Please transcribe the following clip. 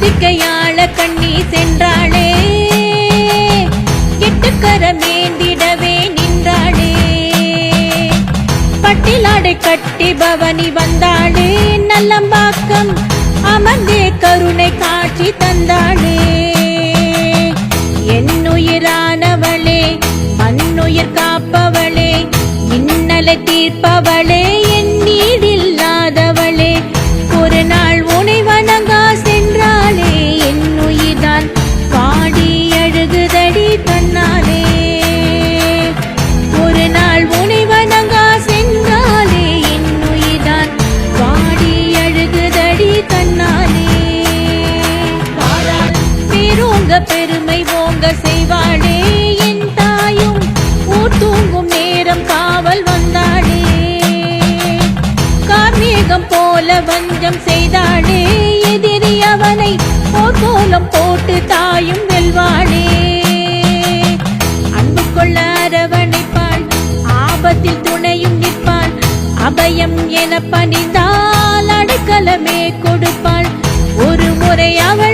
துதிக்கையாள கண்ணி சென்றாளே, எட்டுக்கரமேந்திடவே நின்றாளே. பட்டிலாடை கட்டி பவனி வந்தாளே, நல்லம்பாக்கம் அமர்ந்தே கருணை காட்சி தந்தாளே. என்னுயிரானவளே, மண்ணுயிர் காப்பவளே, இன்னலை தீர்ப்பவளே, என் நீடில்லாதவளே, ஒரு நாள் உனை வணங்கா சென்றாளே, என்னுயிர்தான் பாடி அழுகுதடி தன்னாலே. ஒரு நாள் உனை வணங்கா சென்றாலே, என்னுயிர்தான் பாடி அழுகுதடி தன்னாலே. பேரோங்க பெருமை ஓங்க செய்வாளே, என் தாயும் ஊர் தூங்கும் நேரம் காவல் வந்தாளே. கார்மேகம் போல வஞ்சம் செய்தாளே, எதிரி அவனை போர் கோலம் போட்டு தாயும் வெல்வாளே. அன்பு கொள்ள அரவணைப்பாள், ஆபத்தில் துணையும் நிற்பாள், அபயம் என பணிந்தால் அடைக்கலமே கொடுப்பாள். ஒரு முறை அவள்